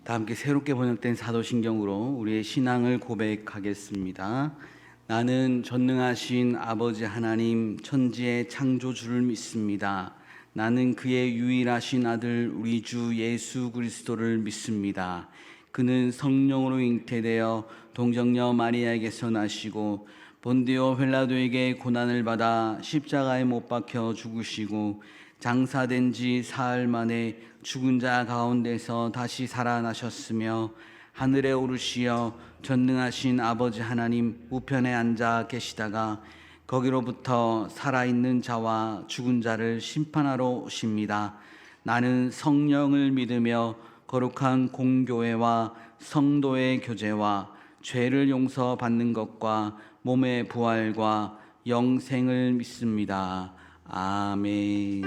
다 함께 새롭게 번역된 사도신경으로 우리의 신앙을 고백하겠습니다. 나는 전능하신 아버지 하나님 천지의 창조주를 믿습니다. 나는 그의 유일하신 아들 우리 주 예수 그리스도를 믿습니다. 그는 성령으로 잉태되어 동정녀 마리아에게서 나시고 본디오 벨라도에게 고난을 받아 십자가에 못 박혀 죽으시고 장사된 지 사흘 만에 죽은 자 가운데서 다시 살아나셨으며 하늘에 오르시어 전능하신 아버지 하나님 우편에 앉아 계시다가 거기로부터 살아있는 자와 죽은 자를 심판하러 오십니다. 나는 성령을 믿으며 거룩한 공교회와 성도의 교제와 죄를 용서받는 것과 몸의 부활과 영생을 믿습니다. 아멘.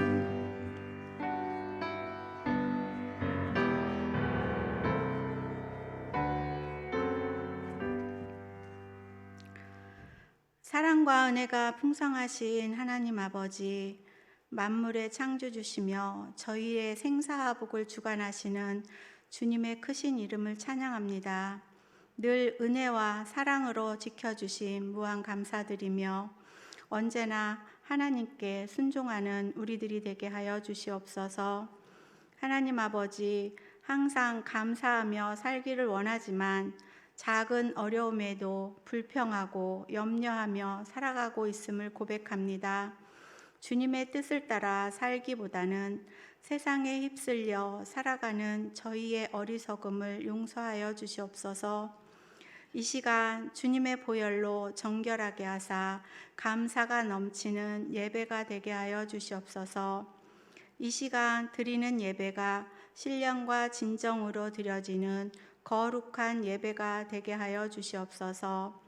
사랑과 은혜가 풍성하신 하나님 아버지, 만물의 창조주시며 저희의 생사화복을 주관하시는 주님의 크신 이름을 찬양합니다. 늘 은혜와 사랑으로 지켜주심 무한 감사드리며 언제나 하나님께 순종하는 우리들이 되게 하여 주시옵소서. 하나님 아버지, 항상 감사하며 살기를 원하지만 작은 어려움에도 불평하고 염려하며 살아가고 있음을 고백합니다. 주님의 뜻을 따라 살기보다는 세상에 휩쓸려 살아가는 저희의 어리석음을 용서하여 주시옵소서. 이 시간 주님의 보혈로 정결하게 하사 감사가 넘치는 예배가 되게 하여 주시옵소서. 이 시간 드리는 예배가 신령과 진정으로 드려지는 거룩한 예배가 되게 하여 주시옵소서.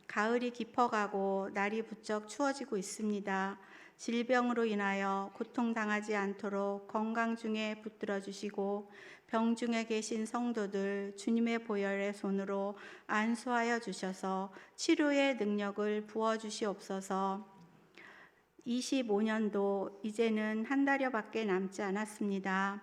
가을이 깊어가고 날이 부쩍 추워지고 있습니다. 질병으로 인하여 고통당하지 않도록 건강 중에 붙들어 주시고 병 중에 계신 성도들 주님의 보혈의 손으로 안수하여 주셔서 치료의 능력을 부어 주시옵소서. 25년도 이제는 한 달여밖에 남지 않았습니다.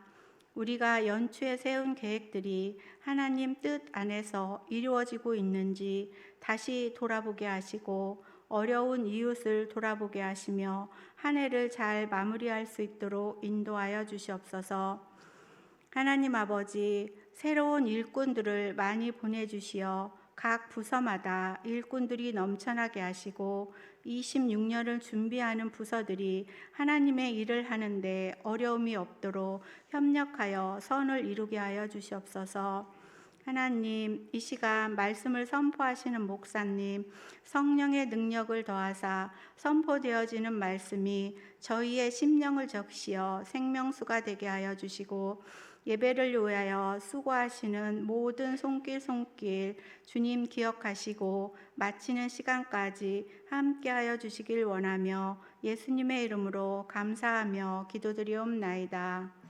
우리가 연초에 세운 계획들이 하나님 뜻 안에서 이루어지고 있는지 다시 돌아보게 하시고 어려운 이웃을 돌아보게 하시며 한 해를 잘 마무리할 수 있도록 인도하여 주시옵소서. 하나님 아버지, 새로운 일꾼들을 많이 보내주시어 각 부서마다 일꾼들이 넘쳐나게 하시고 26년을 준비하는 부서들이 하나님의 일을 하는데 어려움이 없도록 협력하여 선을 이루게 하여 주시옵소서. 하나님, 이 시간 말씀을 선포하시는 목사님, 성령의 능력을 더하사 선포되어지는 말씀이 저희의 심령을 적시어 생명수가 되게 하여 주시고 예배를 위하여 수고하시는 모든 손길 주님 기억하시고 마치는 시간까지 함께하여 주시길 원하며 예수님의 이름으로 감사하며 기도드리옵나이다.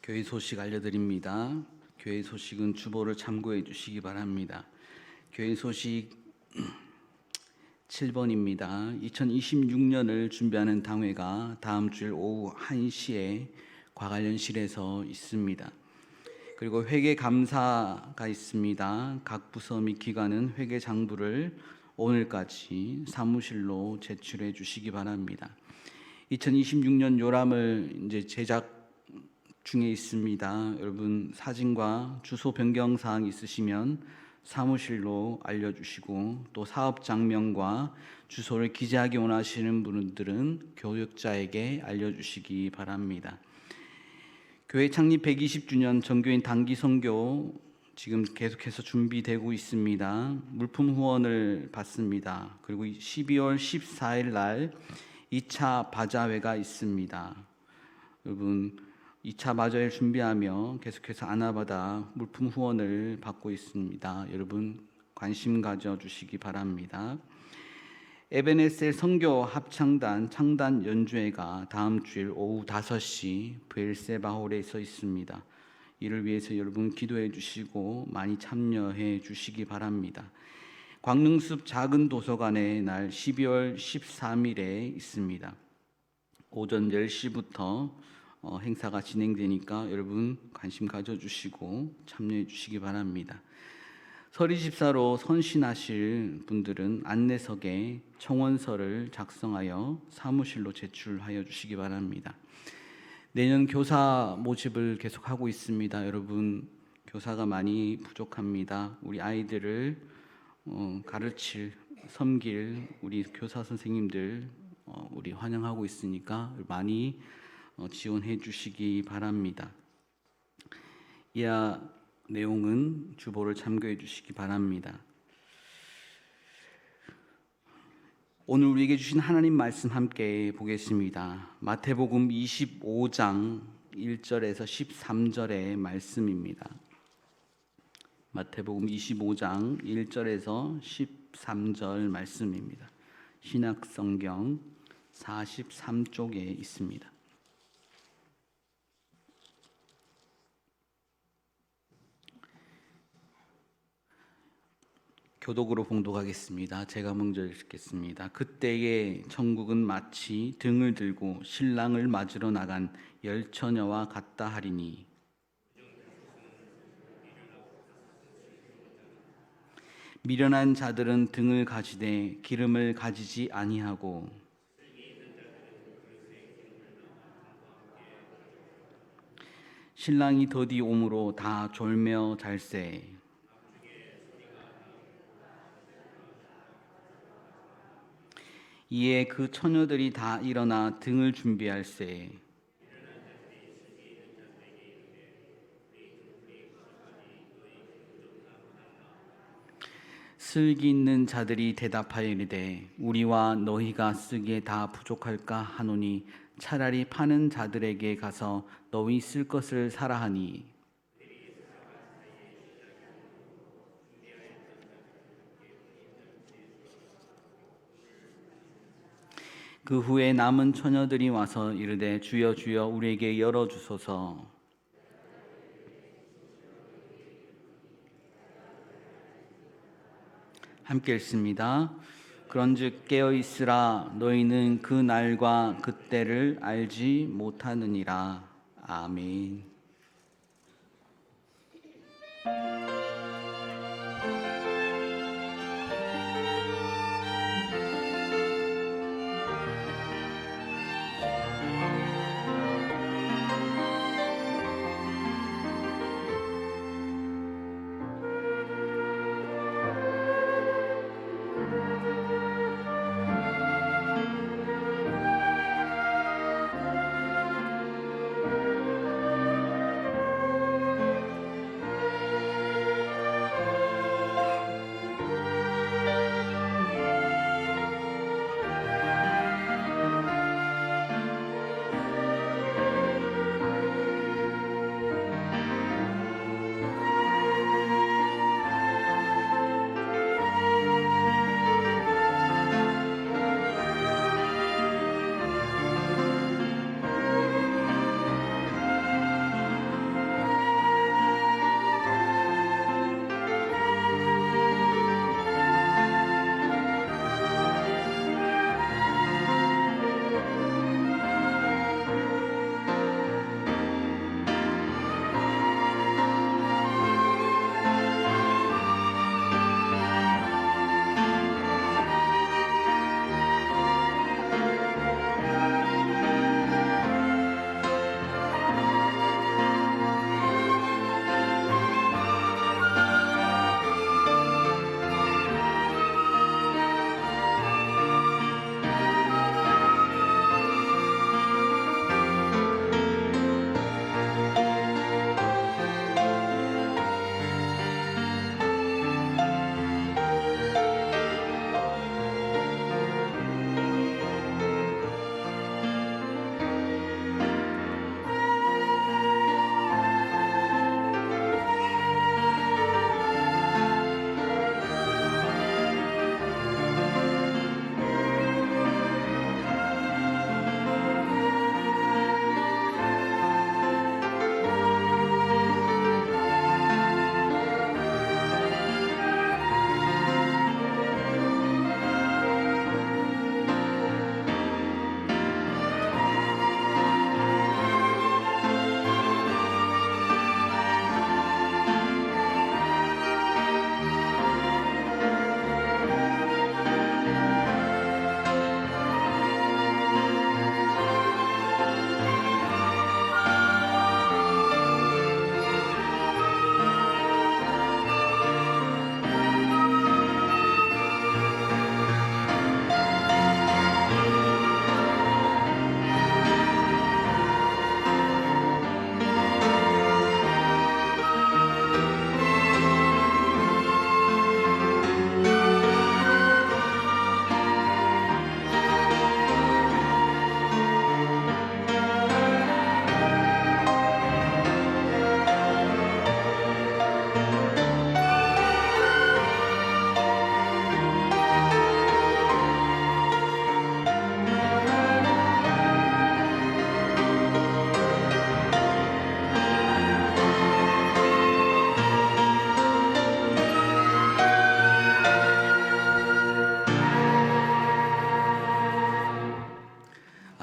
교회 소식 알려드립니다. 교회 소식은 주보를 참고해 주시기 바랍니다. 교회 소식 7번입니다. 2026년을 준비하는 당회가 다음 주일 오후 1시에 과관련실에서 있습니다. 그리고 회계 감사가 있습니다. 각 부서 및 기관은 회계 장부를 오늘까지 사무실로 제출해 주시기 바랍니다. 2026년 요람을 이제 제작 중에 있습니다. 여러분 사진과 주소 변경 사항 있으시면 사무실로 알려주시고 또 사업 장면과 주소를 기재하기 원하시는 분들은 교육자에게 알려주시기 바랍니다. 교회 창립 120주년 정교인 단기 선교 지금 계속해서 준비되고 있습니다. 물품 후원을 받습니다. 그리고 12월 14일 날 2차 바자회가 있습니다. 여러분 2차 바자회를 준비하며 계속해서 아나바다 물품 후원을 받고 있습니다. 여러분 관심 가져주시기 바랍니다. 에베네셀 선교 합창단 창단 연주회가 다음 주일 오후 5시 브엘세바홀에서 있습니다. 이를 위해서 여러분 기도해 주시고 많이 참여해 주시기 바랍니다. 광릉숲 작은 도서관에 날 12월 13일에 있습니다. 오전 10시부터 행사가 진행되니까 여러분 관심 가져주시고 참여해 주시기 바랍니다. 서리 집사로 선신하실 분들은 안내석에 청원서를 작성하여 사무실로 제출하여 주시기 바랍니다. 내년 교사 모집을 계속하고 있습니다. 여러분 교사가 많이 부족합니다. 우리 아이들을 가르칠, 섬길 우리 교사 선생님들 우리 환영하고 있으니까 많이 지원해 주시기 바랍니다. 이하 내용은 주보를 참고해 주시기 바랍니다. 오늘 우리에게 주신 하나님 말씀 함께 보겠습니다. 마태복음 25장 1절에서 13절의 말씀입니다. 마태복음 25장 1절에서 13절 말씀입니다. 신약성경 43쪽에 있습니다. 교독으로 봉독하겠습니다. 제가 먼저 읽겠습니다. 그때에 천국은 마치 등을 들고 신랑을 맞으러 나간 열 처녀와 같다 하리니 미련한 자들은 등을 가지되 기름을 가지지 아니하고 신랑이 더디 오므로 다 졸며 잘세. 이에 그 처녀들이 다 일어나 등을 준비할세. 슬기 있는 자들이 대답하여 이르되 우리와 너희가 쓰기에 다 부족할까 하노니 차라리 파는 자들에게 가서 너희 쓸 것을 사라 하니 그 후에 남은 처녀들이 와서 이르되 주여 주여 우리에게 열어주소서. 함께 읽습니다. 그런즉 깨어있으라 너희는 그 날과 그때를 알지 못하느니라. 아멘.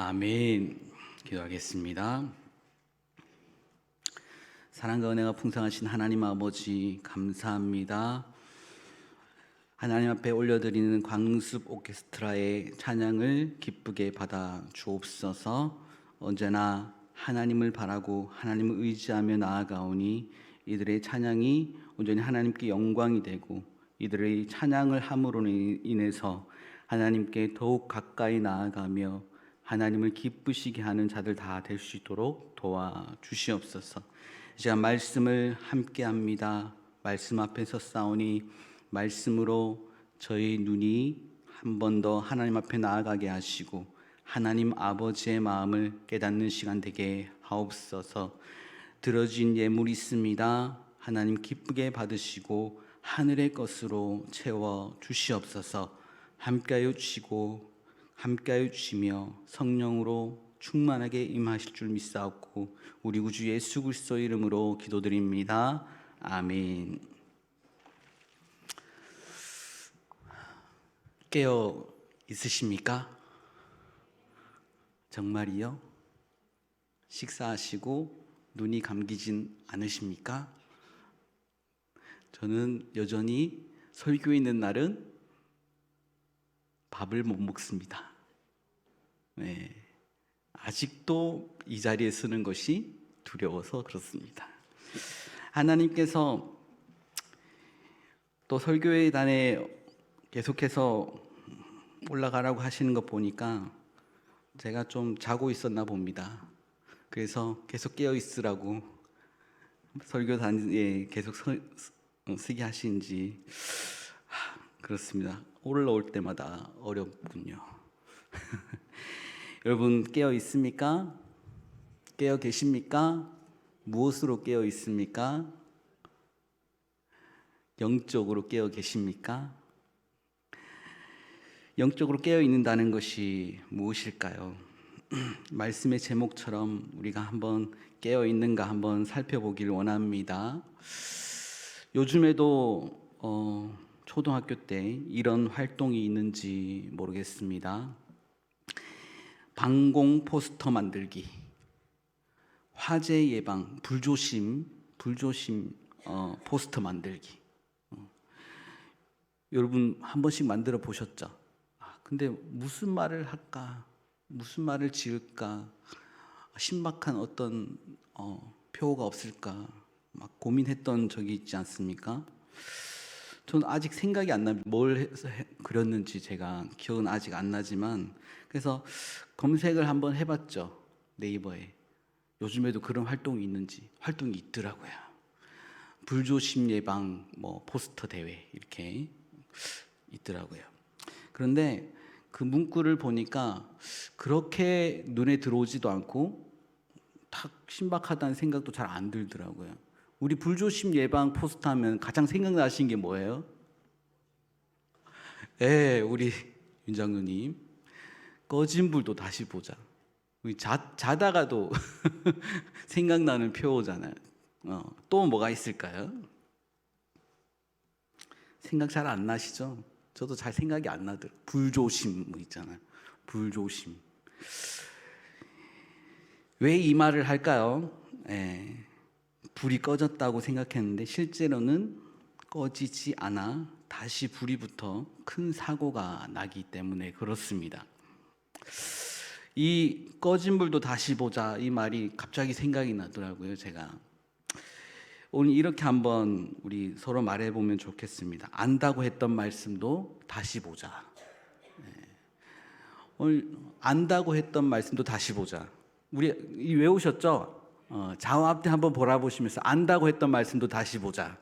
아멘. 기도하겠습니다. 사랑과 은혜가 풍성하신 하나님 아버지 감사합니다. 하나님 앞에 올려드리는 광습 오케스트라의 찬양을 기쁘게 받아 주옵소서. 언제나 하나님을 바라고 하나님을 의지하며 나아가오니 이들의 찬양이 온전히 하나님께 영광이 되고 이들의 찬양을 함으로 인해서 하나님께 더욱 가까이 나아가며 하나님을 기쁘시게 하는 자들 다 될 수 있도록 도와주시옵소서. 이 시간 말씀을 함께 합니다. 말씀 앞에서 싸우니 말씀으로 저희 눈이 한 번 더 하나님 앞에 나아가게 하시고 하나님 아버지의 마음을 깨닫는 시간 되게 하옵소서. 들어진 예물이 있습니다. 하나님 기쁘게 받으시고 하늘의 것으로 채워 주시옵소서. 함께하여 주시고 함께하여 주시며 성령으로 충만하게 임하실 줄 믿사옵고 우리 구주 예수 그리스도 이름으로 기도드립니다. 아멘. 깨어 있으십니까? 정말이요? 식사하시고 눈이 감기진 않으십니까? 저는 여전히 설교에 있는 날은 밥을 못 먹습니다. 네. 아직도 이 자리에 서는 것이 두려워서 그렇습니다. 하나님께서 또 설교의 단에 계속해서 올라가라고 하시는 것 보니까 제가 좀 자고 있었나 봅니다. 그래서 계속 깨어 있으라고 설교단에 계속 쓰게 하시는지 그렇습니다. 올라올 때마다 어렵군요. 여러분 깨어 있습니까? 깨어 계십니까? 무엇으로 깨어 있습니까? 영적으로 깨어 계십니까? 영적으로 깨어 있는다는 것이 무엇일까요? 말씀의 제목처럼 우리가 한번 깨어 있는가 한번 살펴보기를 원합니다. 요즘에도 초등학교 때 이런 활동이 있는지 모르겠습니다. 방공 포스터 만들기, 화재 예방, 불조심 포스터 만들기. 여러분 한 번씩 만들어 보셨죠? 근데 무슨 말을 할까? 무슨 말을 지을까? 신박한 어떤 표어가 없을까? 막 고민했던 적이 있지 않습니까? 저는 아직 생각이 안 납니다. 뭘 해서 그렸는지 제가 기억은 아직 안 나지만 그래서 검색을 한번 해봤죠. 네이버에. 요즘에도 그런 활동이 있는지. 활동이 있더라고요. 불조심 예방 포스터 대회 이렇게 있더라고요. 그런데 그 문구를 보니까 그렇게 눈에 들어오지도 않고 탁 신박하다는 생각도 잘 안 들더라고요. 우리 불조심 예방 포스터 하면 가장 생각나시는 게 뭐예요? 우리 윤 장로님 꺼진 불도 다시 보자. 우리 자다가도 생각나는 표어잖아요. 또 뭐가 있을까요? 생각 잘 안 나시죠? 저도 잘 생각이 안 나더라고요. 불조심 있잖아요. 불조심. 왜 이 말을 할까요? 불이 꺼졌다고 생각했는데 실제로는 꺼지지 않아 다시 불이 붙어 큰 사고가 나기 때문에 그렇습니다. 이 꺼진 불도 다시 보자 이 말이 갑자기 생각이 나더라고요. 제가 오늘 이렇게 한번 우리 서로 말해보면 좋겠습니다. 안다고 했던 말씀도 다시 보자. 오늘 안다고 했던 말씀도 다시 보자. 우리 외우셨죠? 좌우 앞뒤 한번 돌아보시면서 안다고 했던 말씀도 다시 보자.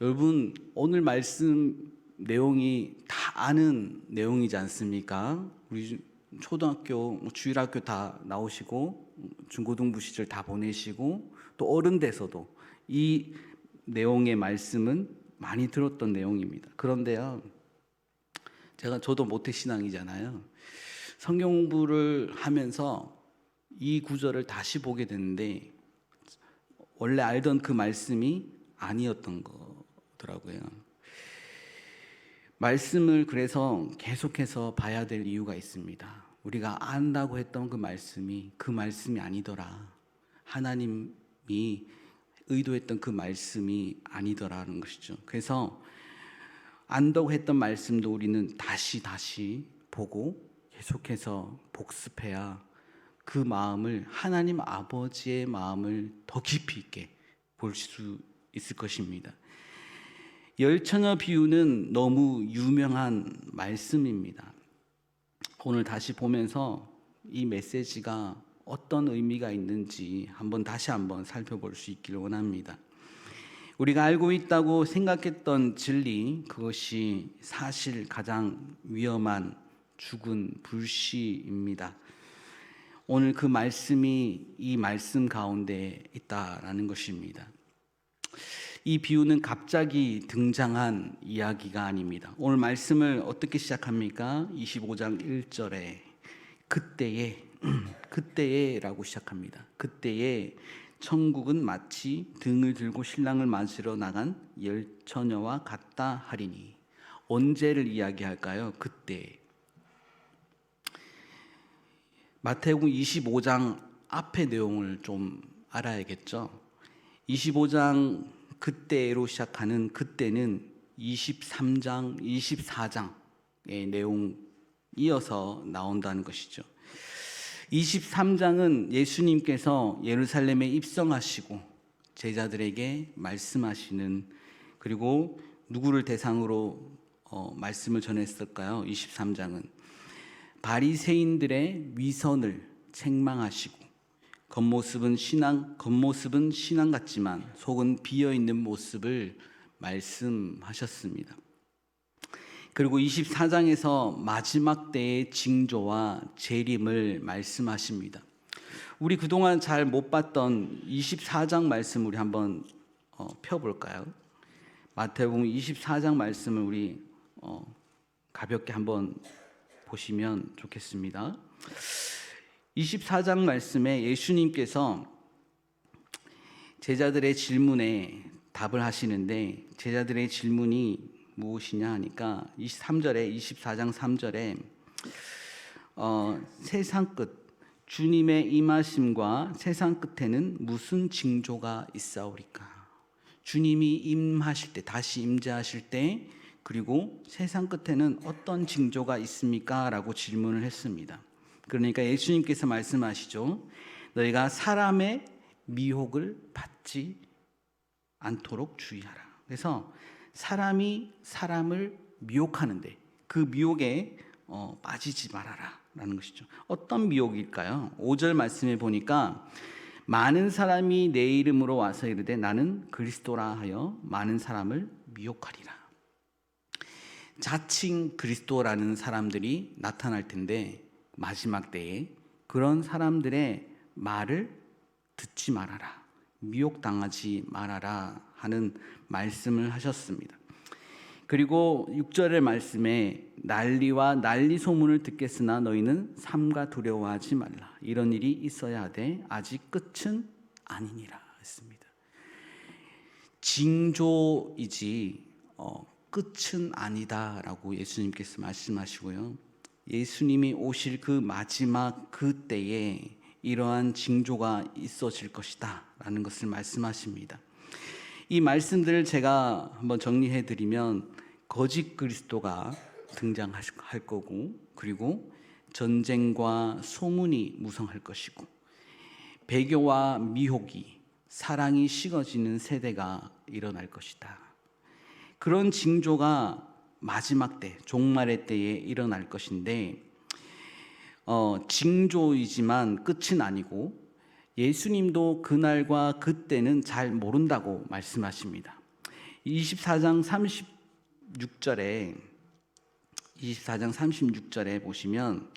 여러분 오늘 말씀 내용이 다 아는 내용이지 않습니까? 우리 초등학교, 주일학교 다 나오시고 중고등부 시절 다 보내시고 또 어른 돼서도 이 내용의 말씀은 많이 들었던 내용입니다. 그런데요, 저도 모태신앙이잖아요. 성경 공부를 하면서 이 구절을 다시 보게 됐는데 원래 알던 그 말씀이 아니었던 거더라고요. 말씀을 그래서 계속해서 봐야 될 이유가 있습니다. 우리가 안다고 했던 그 말씀이 아니더라. 하나님이 의도했던 그 말씀이 아니더라는 것이죠. 그래서 안다고 했던 말씀도 우리는 다시 보고 계속해서 복습해야 그 마음을, 하나님 아버지의 마음을 더 깊이 있게 볼 수 있을 것입니다. 열처녀 비유는 너무 유명한 말씀입니다. 오늘 다시 보면서 이 메시지가 어떤 의미가 있는지 다시 한번 살펴볼 수 있기를 원합니다. 우리가 알고 있다고 생각했던 진리, 그것이 사실 가장 위험한 죽은 불씨입니다. 오늘 그 말씀이 이 말씀 가운데 있다라는 것입니다. 이 비유는 갑자기 등장한 이야기가 아닙니다. 오늘 말씀을 어떻게 시작합니까? 25장 1절에 그때에라고 시작합니다. 그때에 천국은 마치 등을 들고 신랑을 맞으러 나간 열처녀와 같다 하리니. 언제를 이야기할까요? 그때. 마태복음 25장 앞의 내용을 좀 알아야겠죠. 25장 그때로 시작하는 그때는 23장, 24장의 내용 이어서 나온다는 것이죠. 23장은 예수님께서 예루살렘에 입성하시고 제자들에게 말씀하시는, 그리고 누구를 대상으로 말씀을 전했을까요? 23장은 바리새인들의 위선을 책망하시고 겉모습은 신앙 같지만 속은 비어 있는 모습을 말씀하셨습니다. 그리고 24장에서 마지막 때의 징조와 재림을 말씀하십니다. 우리 그동안 잘 못 봤던 24장 말씀 우리 한번 펴볼까요? 마태복음 24장 말씀을 우리 가볍게 한번 보시면 좋겠습니다. 24장 말씀에 예수님께서 제자들의 질문에 답을 하시는데, 제자들의 질문이 무엇이냐 하니까 24장 3절에 세상 끝 주님의 임하심과 세상 끝에는 무슨 징조가 있사오리까? 주님이 임하실 때, 다시 임재하실 때, 그리고 세상 끝에는 어떤 징조가 있습니까? 라고 질문을 했습니다. 그러니까 예수님께서 말씀하시죠. 너희가 사람의 미혹을 받지 않도록 주의하라. 그래서 사람이 사람을 미혹하는데 그 미혹에 빠지지 말아라 라는 것이죠. 어떤 미혹일까요? 5절 말씀에 보니까 많은 사람이 내 이름으로 와서 이르되 나는 그리스도라 하여 많은 사람을 미혹하리라. 자칭 그리스도라는 사람들이 나타날 텐데 마지막 때에 그런 사람들의 말을 듣지 말아라, 미혹당하지 말아라 하는 말씀을 하셨습니다. 그리고 6절의 말씀에 난리와 난리 소문을 듣겠으나 너희는 삼가 두려워하지 말라. 이런 일이 있어야 하되 아직 끝은 아니니라 했습니다. 징조이지 끝은 아니다라고 예수님께서 말씀하시고요. 예수님이 오실 그 마지막 그 때에 이러한 징조가 있어질 것이다 라는 것을 말씀하십니다. 이 말씀들을 제가 한번 정리해 드리면 거짓 그리스도가 등장할 거고, 그리고 전쟁과 소문이 무성할 것이고, 배교와 미혹이, 사랑이 식어지는 세대가 일어날 것이다. 그런 징조가 마지막 때, 종말의 때에 일어날 것인데 징조이지만 끝은 아니고 예수님도 그날과 그때는 잘 모른다고 말씀하십니다. 24장 36절에 보시면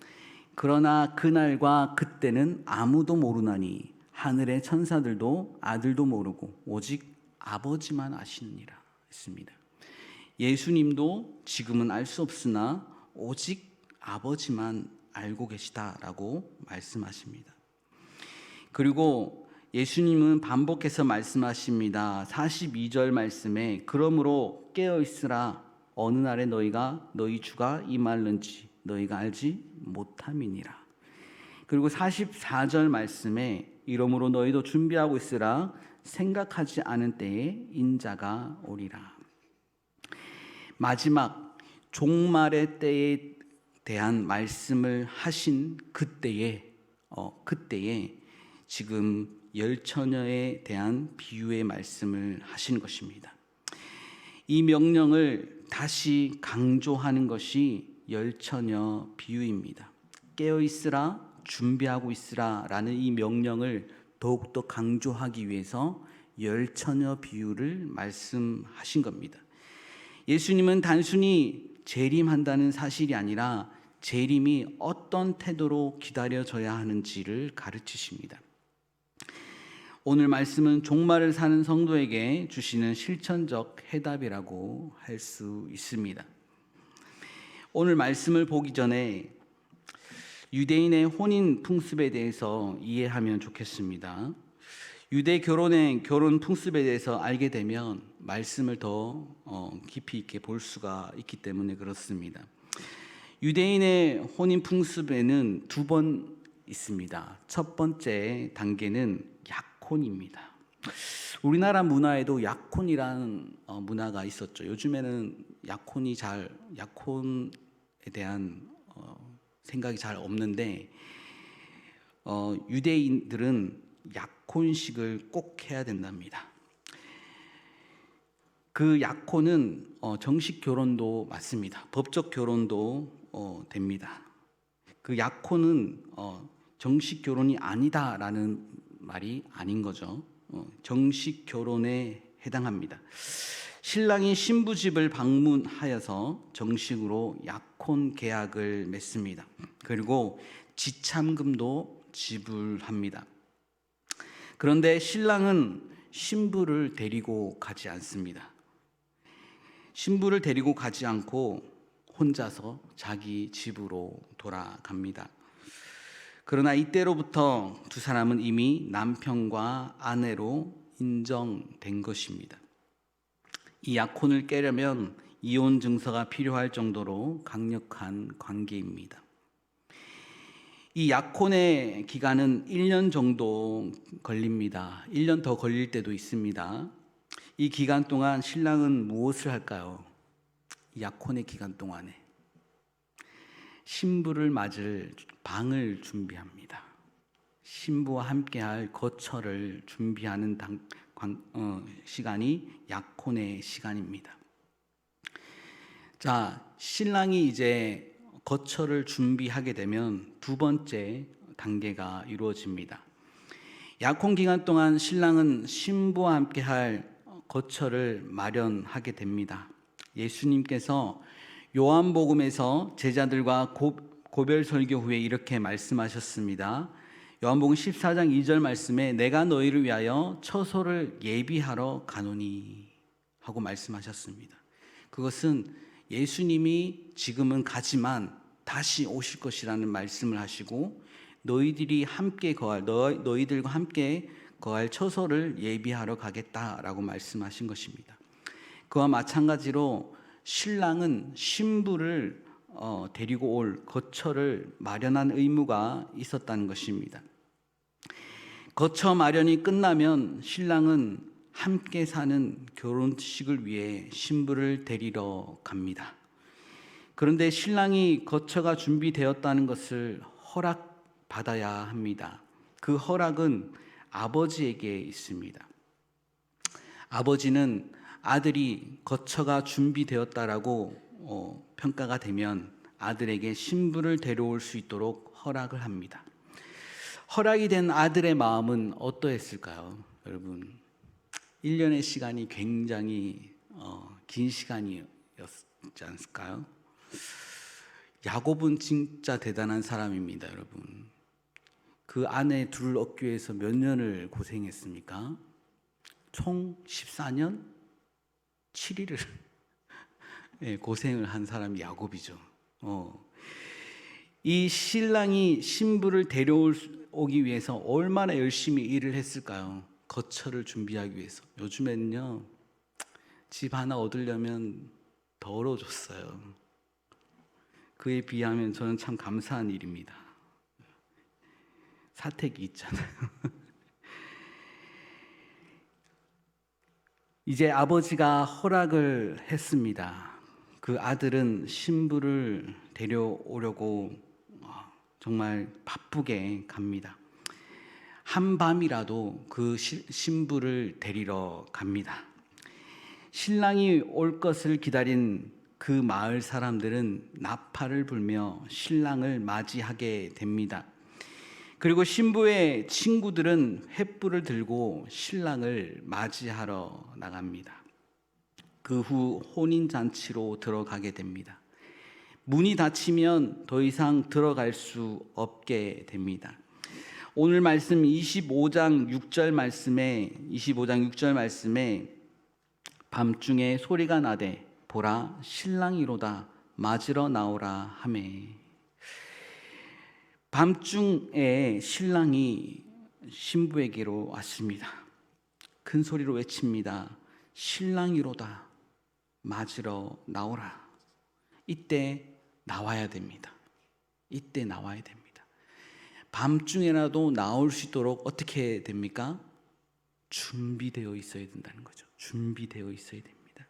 그러나 그날과 그때는 아무도 모르나니 하늘의 천사들도 아들도 모르고 오직 아버지만 아시느니라 했습니다. 예수님도 지금은 알 수 없으나 오직 아버지만 알고 계시다라고 말씀하십니다. 그리고 예수님은 반복해서 말씀하십니다. 42절 말씀에 그러므로 깨어있으라 어느 날에 너희 주가 임하는지 너희가 알지 못함이니라. 그리고 44절 말씀에 이러므로 너희도 준비하고 있으라. 생각하지 않은 때에 인자가 오리라. 마지막 종말의 때에 대한 말씀을 하신 그때에 지금 열처녀에 대한 비유의 말씀을 하신 것입니다. 이 명령을 다시 강조하는 것이 열처녀 비유입니다. 깨어 있으라, 준비하고 있으라 라는 이 명령을 더욱더 강조하기 위해서 열처녀 비유를 말씀하신 겁니다. 예수님은 단순히 재림한다는 사실이 아니라 재림이 어떤 태도로 기다려져야 하는지를 가르치십니다. 오늘 말씀은 종말을 사는 성도에게 주시는 실천적 해답이라고 할 수 있습니다. 오늘 말씀을 보기 전에 유대인의 혼인 풍습에 대해서 이해하면 좋겠습니다. 유대 결혼 풍습에 대해서 알게 되면 말씀을 더 깊이 있게 볼 수가 있기 때문에 그렇습니다. 유대인의 혼인 풍습에는 두 번 있습니다. 첫 번째 단계는 약혼입니다. 우리나라 문화에도 약혼이라는 문화가 있었죠. 요즘에는 약혼에 대한 생각이 잘 없는데 유대인들은 약혼식을 꼭 해야 된답니다. 그 약혼은 정식 결혼도 맞습니다. 법적 결혼도 됩니다. 그 약혼은 정식 결혼이 아니다라는 말이 아닌 거죠. 정식 결혼에 해당합니다. 신랑이 신부 집을 방문하여서 정식으로 약혼 계약을 맺습니다. 그리고 지참금도 지불합니다. 그런데 신랑은 신부를 데리고 가지 않습니다. 신부를 데리고 가지 않고 혼자서 자기 집으로 돌아갑니다. 그러나 이때로부터 두 사람은 이미 남편과 아내로 인정된 것입니다. 이 약혼을 깨려면 이혼 증서가 필요할 정도로 강력한 관계입니다. 이 약혼의 기간은 1년 정도 걸립니다. 1년 더 걸릴 때도 있습니다. 이 기간 동안 신랑은 무엇을 할까요? 약혼의 기간 동안에 신부를 맞을 방을 준비합니다. 신부와 함께할 거처를 준비하는 시간이 약혼의 시간입니다. 자, 신랑이 이제 거처를 준비하게 되면 두 번째 단계가 이루어집니다. 약혼 기간 동안 신랑은 신부와 함께할 거처를 마련하게 됩니다. 예수님께서 요한복음에서 제자들과 고별 설교 후에 이렇게 말씀하셨습니다. 요한복음 14장 2절 말씀에 내가 너희를 위하여 처소를 예비하러 가노니 하고 말씀하셨습니다. 그것은 예수님이 지금은 가지만 다시 오실 것이라는 말씀을 하시고 너희들과 함께 거할 처소를 예비하러 가겠다라고 말씀하신 것입니다. 그와 마찬가지로 신랑은 신부를 데리고 올 거처를 마련한 의무가 있었다는 것입니다. 거처 마련이 끝나면 신랑은 함께 사는 결혼식을 위해 신부를 데리러 갑니다. 그런데 신랑이 거처가 준비되었다는 것을 허락받아야 합니다. 그 허락은 아버지에게 있습니다. 아버지는 아들이 거처가 준비되었다라고 평가가 되면 아들에게 신부를 데려올 수 있도록 허락을 합니다. 허락이 된 아들의 마음은 어떠했을까요? 여러분, 1년의 시간이 굉장히 긴 시간이었지 않을까요? 야곱은 진짜 대단한 사람입니다, 여러분. 그 아내 둘을 얻기 위해서 몇 년을 고생했습니까? 총 14년 7일을 고생을 한 사람이 야곱이죠. 이 신랑이 신부를 데려오기 위해서 얼마나 열심히 일을 했을까요? 거처를 준비하기 위해서. 요즘에는요, 집 하나 얻으려면 덜어줬어요. 그에 비하면 저는 참 감사한 일입니다. 사택이 있잖아요. 이제 아버지가 허락을 했습니다. 그 아들은 신부를 데려오려고 정말 바쁘게 갑니다. 한밤이라도 그 신부를 데리러 갑니다. 신랑이 올 것을 기다린 그 마을 사람들은 나팔을 불며 신랑을 맞이하게 됩니다. 그리고 신부의 친구들은 횃불을 들고 신랑을 맞이하러 나갑니다. 그 후 혼인잔치로 들어가게 됩니다. 문이 닫히면 더 이상 들어갈 수 없게 됩니다. 오늘 말씀 25장 6절 말씀에 밤중에 소리가 나되 보라 신랑이로다 맞으러 나오라 하매, 밤중에 신랑이 신부에게로 왔습니다. 큰 소리로 외칩니다. 신랑이로다 맞으러 나오라. 이때 나와야 됩니다. 이때 나와야 됩니다. 밤중에라도 나올 수 있도록 어떻게 됩니까? 준비되어 있어야 된다는 거죠. 준비되어 있어야 됩니다.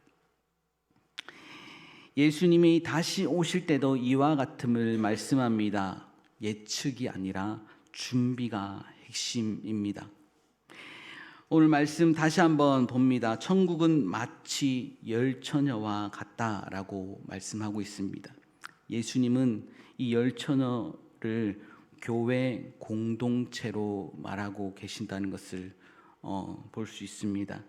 예수님이 다시 오실 때도 이와 같음을 말씀합니다. 예측이 아니라 준비가 핵심입니다. 오늘 말씀 다시 한번 봅니다. 천국은 마치 열처녀와 같다라고 말씀하고 있습니다. 예수님은 이 열처녀를 교회 공동체로 말하고 계신다는 것을 볼 수 있습니다.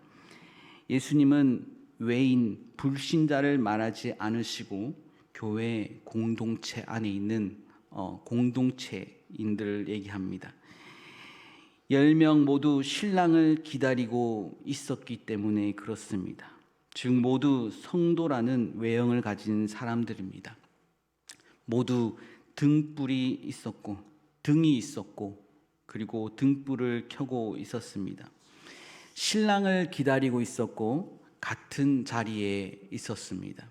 예수님은 외인, 불신자를 말하지 않으시고 교회 공동체 안에 있는 공동체인들을 얘기합니다. 10명 모두 신랑을 기다리고 있었기 때문에 그렇습니다. 즉 모두 성도라는 외형을 가진 사람들입니다. 모두 등불이 있었고 등이 있었고 그리고 등불을 켜고 있었습니다. 신랑을 기다리고 있었고 같은 자리에 있었습니다.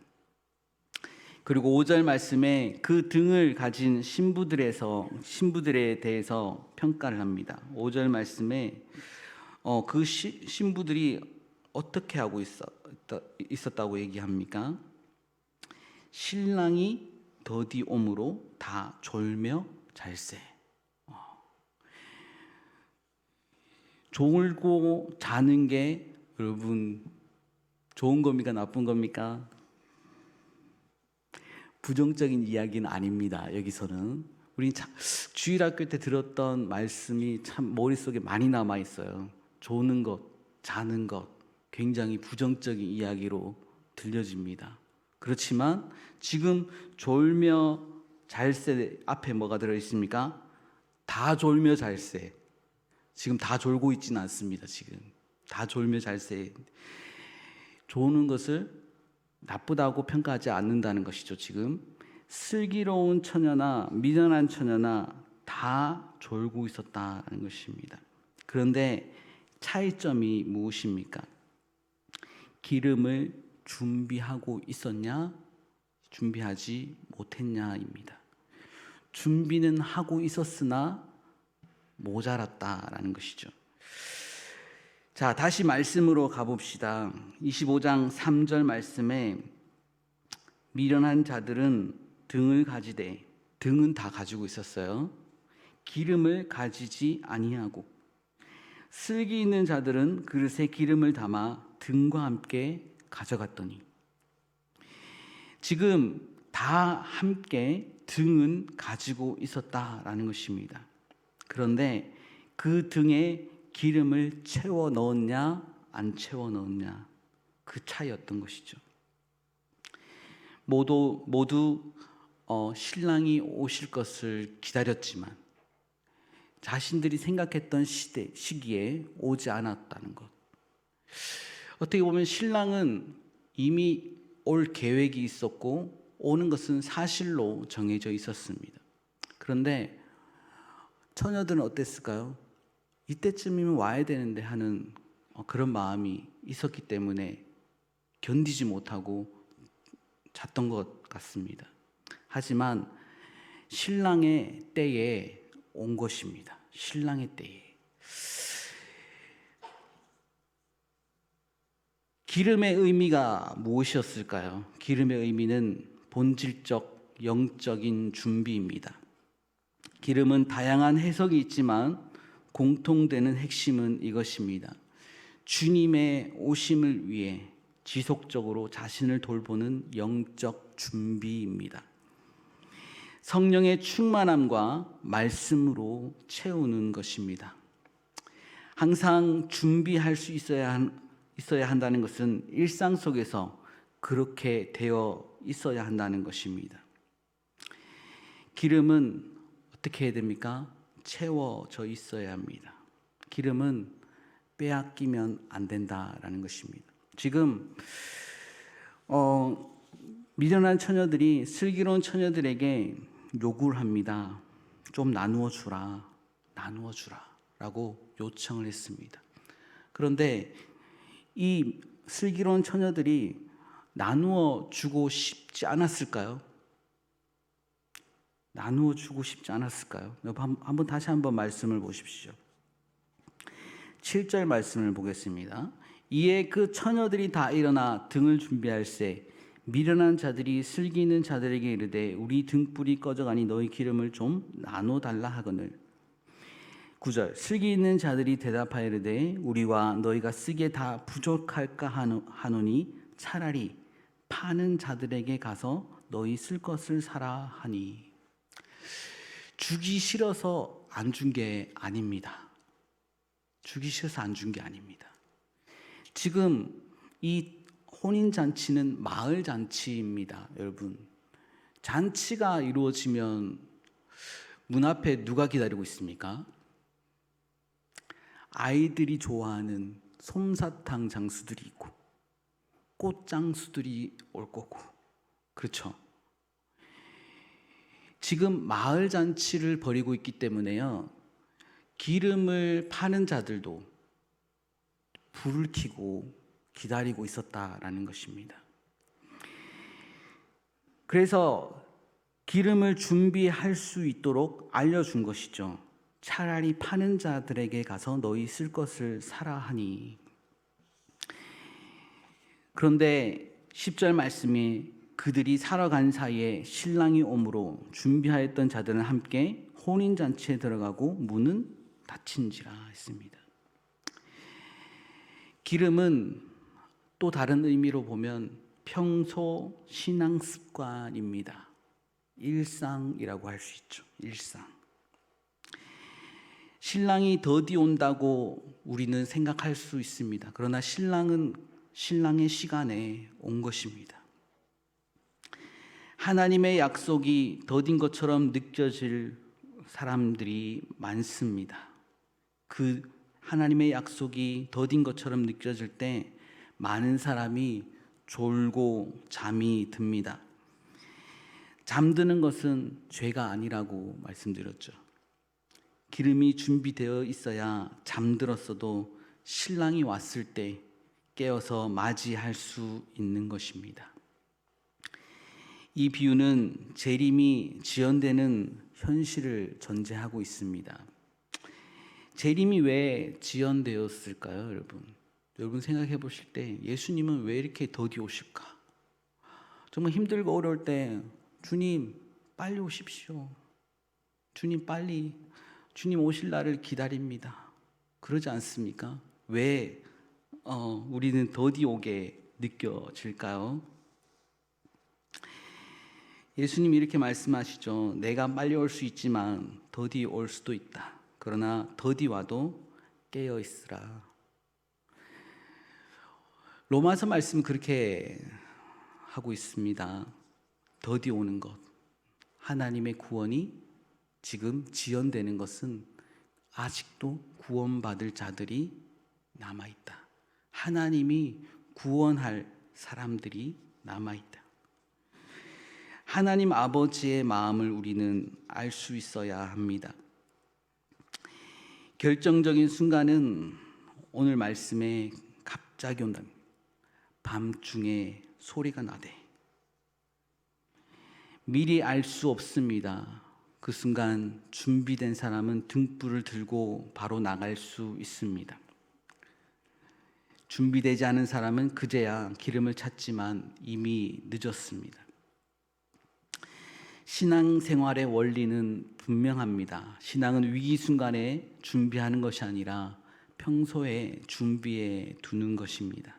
그리고 5절 말씀에 그 등을 가진 신부들에 대해서 평가를 합니다. 5절 말씀에 그 신부들이 어떻게 하고 있었다고 얘기합니까? 신랑이 더디 옴으로 다 졸며 잘세. 졸고 자는 게 여러분 좋은 겁니까? 나쁜 겁니까? 부정적인 이야기는 아닙니다. 여기서는 우리 주일학교 때 들었던 말씀이 참 머릿속에 많이 남아 있어요. 조는 것, 자는 것 굉장히 부정적인 이야기로 들려집니다. 그렇지만 지금 졸며 잘세 앞에 뭐가 들어 있습니까? 다 졸며 잘세. 지금 다 졸고 있지는 않습니다. 지금 다 졸며 잘세. 조는 것을 나쁘다고 평가하지 않는다는 것이죠. 지금 슬기로운 처녀나 미련한 처녀나 다 졸고 있었다는 것입니다. 그런데 차이점이 무엇입니까? 기름을 준비하고 있었냐, 준비하지 못했냐입니다. 준비는 하고 있었으나 모자랐다라는 것이죠. 자, 다시 말씀으로 가봅시다. 25장 3절 말씀에 미련한 자들은 등을 가지되, 등은 다 가지고 있었어요. 기름을 가지지 아니하고, 슬기 있는 자들은 그릇에 기름을 담아 등과 함께 가져갔더니, 지금 다 함께 등은 가지고 있었다라는 것입니다. 그런데 그 등에 기름을 채워 넣었냐 안 채워 넣었냐 그 차이였던 것이죠. 모두 신랑이 오실 것을 기다렸지만 자신들이 생각했던 시기에 오지 않았다는 것. 어떻게 보면 신랑은 이미 올 계획이 있었고 오는 것은 사실로 정해져 있었습니다. 그런데 처녀들은 어땠을까요? 이때쯤이면 와야 되는데 하는 그런 마음이 있었기 때문에 견디지 못하고 잤던 것 같습니다. 하지만 신랑의 때에 온 것입니다. 신랑의 때에. 기름의 의미가 무엇이었을까요? 기름의 의미는 본질적, 영적인 준비입니다. 기름은 다양한 해석이 있지만 공통되는 핵심은 이것입니다. 주님의 오심을 위해 지속적으로 자신을 돌보는 영적 준비입니다. 성령의 충만함과 말씀으로 채우는 것입니다. 항상 준비할 수 있어야 한다는 것은 일상 속에서 그렇게 되어 있어야 한다는 것입니다. 기름은 어떻게 해야 됩니까? 채워져 있어야 합니다. 기름은 빼앗기면 안 된다라는 것입니다. 지금 미련한 처녀들이 슬기로운 처녀들에게 요구를 합니다. 좀 나누어 주라 라고 요청을 했습니다. 그런데 이 슬기로운 처녀들이 나누어 주고 싶지 않았을까요? 나누어 주고 싶지 않았을까요? 한번 다시 한번 말씀을 보십시오. 7절 말씀을 보겠습니다. 이에 그 처녀들이 다 일어나 등을 준비할세 미련한 자들이 슬기 있는 자들에게 이르되 우리 등불이 꺼져가니 너희 기름을 좀 나눠 달라 하거늘. 9절 슬기 있는 자들이 대답하여 이르되 우리와 너희가 쓰기에 다 부족할까 하노니 차라리 파는 자들에게 가서 너희 쓸 것을 사라 하니. 주기 싫어서 안 준 게 아닙니다. 주기 싫어서 안 준 게 아닙니다. 지금 이 혼인잔치는 마을 잔치입니다. 여러분, 잔치가 이루어지면 문 앞에 누가 기다리고 있습니까? 아이들이 좋아하는 솜사탕 장수들이 있고 꽃장수들이 올 거고, 그렇죠? 지금 마을 잔치를 벌이고 있기 때문에요, 기름을 파는 자들도 불을 켜고 기다리고 있었다라는 것입니다. 그래서 기름을 준비할 수 있도록 알려준 것이죠. 차라리 파는 자들에게 가서 너희 쓸 것을 사라 하니. 그런데 10절 말씀이 그들이 사러 간 사이에 신랑이 오므로 준비하였던 자들은 함께 혼인잔치에 들어가고 문은 닫힌지라 했습니다. 기름은 또 다른 의미로 보면 평소 신앙 습관입니다. 일상이라고 할 수 있죠. 일상. 신랑이 더디 온다고 우리는 생각할 수 있습니다. 그러나 신랑은 신랑의 시간에 온 것입니다. 하나님의 약속이 더딘 것처럼 느껴질 사람들이 많습니다. 그 하나님의 약속이 더딘 것처럼 느껴질 때 많은 사람이 졸고 잠이 듭니다. 잠드는 것은 죄가 아니라고 말씀드렸죠. 기름이 준비되어 있어야 잠들었어도 신랑이 왔을 때 깨어서 맞이할 수 있는 것입니다. 이 비유는 재림이 지연되는 현실을 전제하고 있습니다. 재림이 왜 지연되었을까요, 여러분? 여러분 생각해 보실 때 예수님은 왜 이렇게 더디 오실까? 정말 힘들고 어려울 때 주님 빨리 오십시오. 주님 빨리, 주님 오실 날을 기다립니다. 그러지 않습니까? 왜 우리는 더디 오게 느껴질까요? 예수님이 이렇게 말씀하시죠. 내가 빨리 올 수 있지만 더디 올 수도 있다. 그러나 더디 와도 깨어 있으라. 로마서 말씀은 그렇게 하고 있습니다. 더디 오는 것, 하나님의 구원이 지금 지연되는 것은 아직도 구원받을 자들이 남아있다. 하나님이 구원할 사람들이 남아있다. 하나님 아버지의 마음을 우리는 알 수 있어야 합니다. 결정적인 순간은 오늘 말씀에 갑자기 온다. 밤중에 소리가 나되 미리 알 수 없습니다. 그 순간 준비된 사람은 등불을 들고 바로 나갈 수 있습니다. 준비되지 않은 사람은 그제야 기름을 찾지만 이미 늦었습니다. 신앙생활의 원리는 분명합니다. 신앙은 위기 순간에 준비하는 것이 아니라 평소에 준비해 두는 것입니다.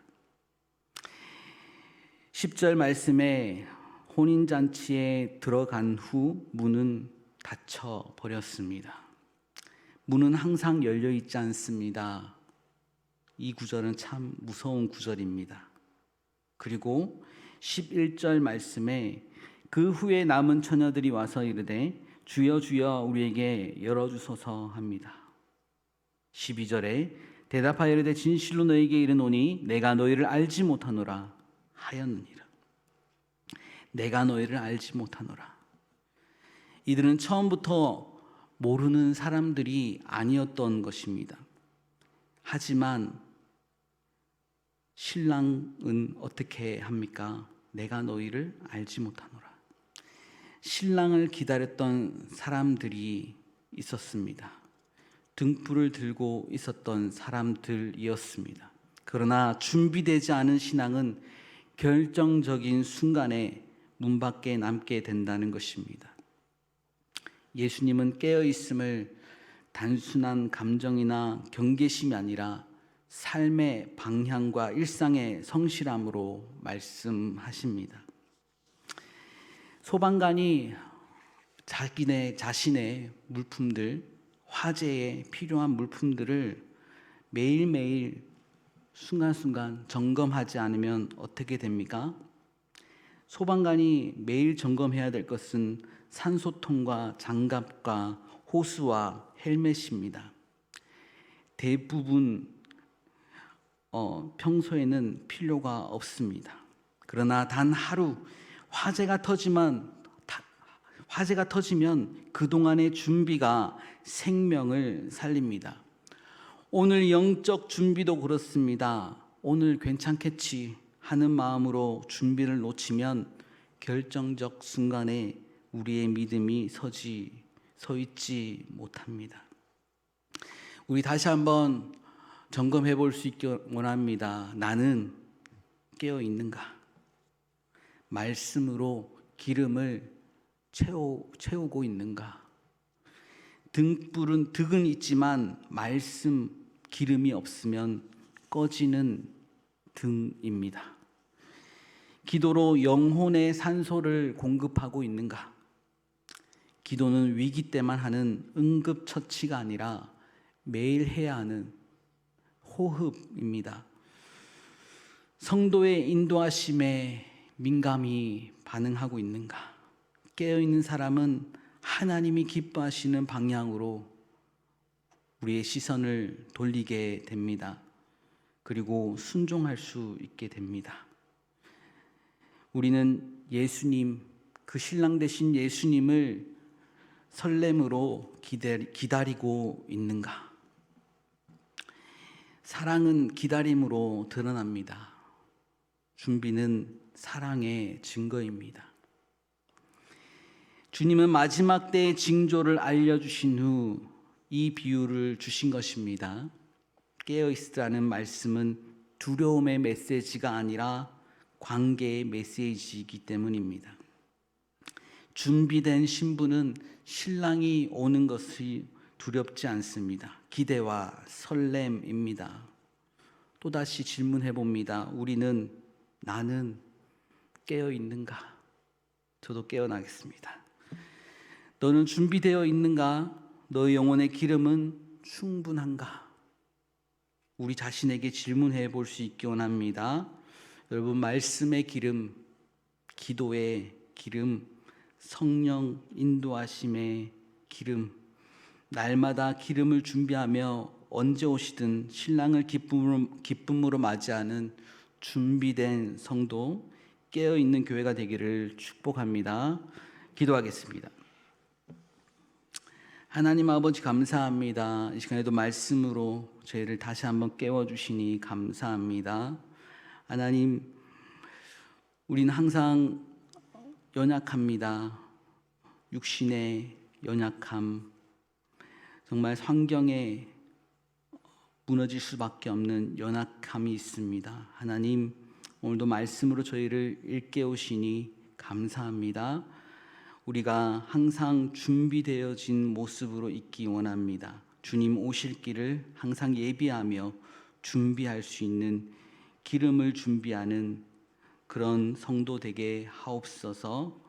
10절 말씀에 혼인잔치에 들어간 후 문은 닫혀 버렸습니다. 문은 항상 열려 있지 않습니다. 이 구절은 참 무서운 구절입니다. 그리고 11절 말씀에 그 후에 남은 처녀들이 와서 이르되 주여 주여 우리에게 열어주소서 합니다. 12절에 대답하여 이르되 진실로 너에게 이르노니 내가 너희를 알지 못하노라 하였느니라. 내가 너희를 알지 못하노라. 이들은 처음부터 모르는 사람들이 아니었던 것입니다. 하지만 신랑은 어떻게 합니까? 내가 너희를 알지 못하노라. 신랑을 기다렸던 사람들이 있었습니다. 등불을 들고 있었던 사람들이었습니다. 그러나 준비되지 않은 신앙은 결정적인 순간에 문 밖에 남게 된다는 것입니다. 예수님은 깨어 있음을 단순한 감정이나 경계심이 아니라 삶의 방향과 일상의 성실함으로 말씀하십니다. 소방관이 자신의 물품들, 화재에 필요한 물품들을 매일매일 순간순간 점검하지 않으면 어떻게 됩니까? 소방관이 매일 점검해야 될 것은 산소통과 장갑과 호스와 헬멧입니다. 대부분 평소에는 필요가 없습니다. 그러나 단 하루 화재가 터지면 그동안의 준비가 생명을 살립니다. 오늘 영적 준비도 그렇습니다. 오늘 괜찮겠지 하는 마음으로 준비를 놓치면 결정적 순간에 우리의 믿음이 서 있지 못합니다. 우리 다시 한번 점검해 볼 수 있기 원합니다. 나는 깨어 있는가? 말씀으로 기름을 채우고 있는가? 득은 있지만 말씀 기름이 없으면 꺼지는 등입니다. 기도로 영혼의 산소를 공급하고 있는가? 기도는 위기 때만 하는 응급처치가 아니라 매일 해야 하는 호흡입니다. 성도의 인도하심에 민감히 반응하고 있는가? 깨어있는 사람은 하나님이 기뻐하시는 방향으로 우리의 시선을 돌리게 됩니다. 그리고 순종할 수 있게 됩니다. 우리는 예수님, 그 신랑 되신 예수님을 설렘으로 기다리고 있는가? 사랑은 기다림으로 드러납니다. 준비는 사랑의 증거입니다. 주님은 마지막 때의 징조를 알려주신 후 이 비유를 주신 것입니다. 깨어있으라는 말씀은 두려움의 메시지가 아니라 관계의 메시지이기 때문입니다. 준비된 신부는 신랑이 오는 것이 두렵지 않습니다. 기대와 설렘입니다. 또다시 질문해 봅니다. 나는 깨어 있는가? 저도 깨어나겠습니다. 너는 준비되어 있는가? 너의 영혼의 기름은 충분한가? 우리 자신에게 질문해 볼 수 있기 원합니다. 여러분, 말씀의 기름, 기도의 기름, 성령 인도하심의 기름, 날마다 기름을 준비하며 언제 오시든 신랑을 기쁨으로 맞이하는 준비된 성도, 깨어있는 교회가 되기를 축복합니다. 기도하겠습니다. 하나님 아버지 감사합니다. 이 시간에도 말씀으로 저희를 다시 한번 깨워주시니 감사합니다. 하나님, 우리는 항상 연약합니다. 육신의 연약함, 정말 환경에 무너질 수밖에 없는 연약함이 있습니다. 하나님, 오늘도 말씀으로 저희를 일깨우시니 감사합니다. 우리가 항상 준비되어진 모습으로 있기 원합니다. 주님 오실 길을 항상 예비하며 준비할 수 있는 기름을 준비하는 그런 성도 되게 하옵소서.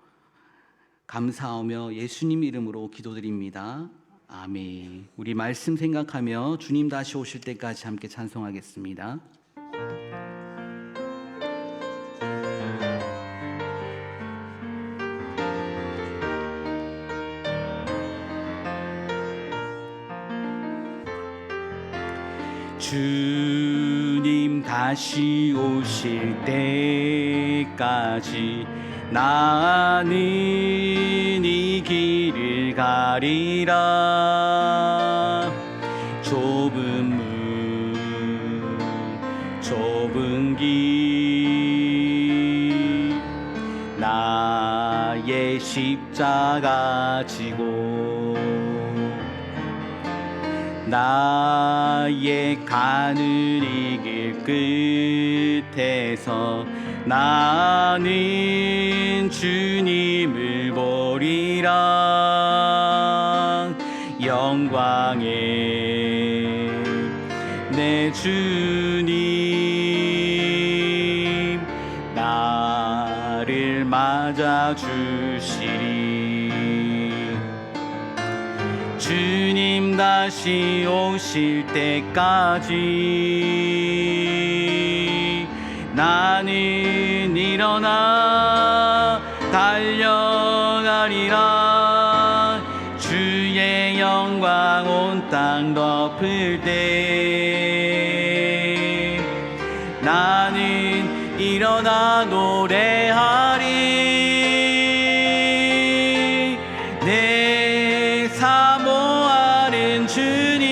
감사하며 예수님 이름으로 기도드립니다. 아멘. 우리 말씀 생각하며 주님 다시 오실 때까지 함께 찬송하겠습니다. 주님 다시 오실 때까지 나는 이 길을 가리라. 좁은 문 좁은 길 나의 십자가 지고 나의 가는 이 길 끝에서 나는 주님을 보리라. 영광의 내 주님 나를 맞아 주시리. 주님 다시 오실 때까지 나는 일어나 달려가리라. 주의 영광 온 땅 덮을 때 나는 일어나 노래하리. 내 사모하는 주님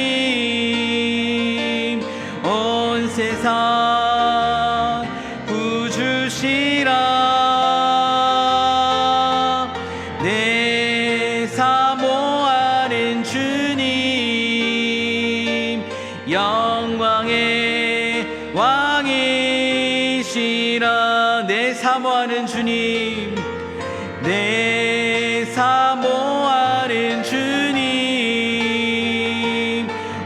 온 세상 구주시라. 내 사모하는 주님 영광의 왕이시라. 내 사모하는 주님 내 사모하는 주님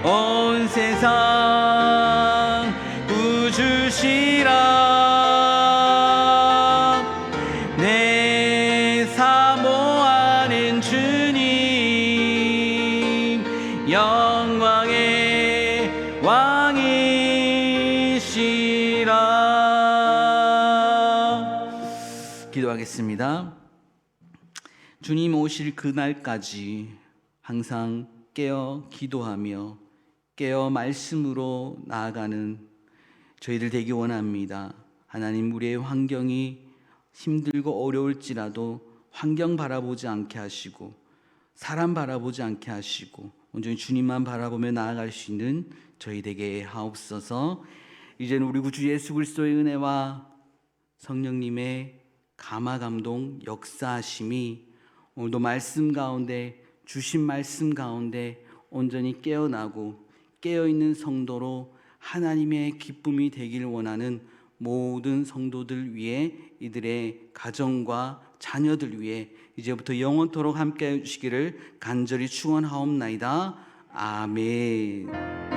온 세상 구주시라. 내 사모하는 주님 영광의 왕이시라. 기도하겠습니다. 주님 오실 그날까지 항상 깨어 기도하며 깨어 말씀으로 나아가는 저희들 되기 원합니다. 하나님, 우리의 환경이 힘들고 어려울지라도 환경 바라보지 않게 하시고 사람 바라보지 않게 하시고 온전히 주님만 바라보며 나아갈 수 있는 저희 되게 하옵소서. 이제는 우리 구주 예수 그리스도의 은혜와 성령님의 감화 감동 역사하심이 오늘도 말씀 가운데 주신 말씀 가운데 온전히 깨어나고 깨어있는 성도로 하나님의 기쁨이 되길 원하는 모든 성도들 위해 이들의 가정과 자녀들 위해 이제부터 영원토록 함께 해주시기를 간절히 축원하옵나이다. 아멘.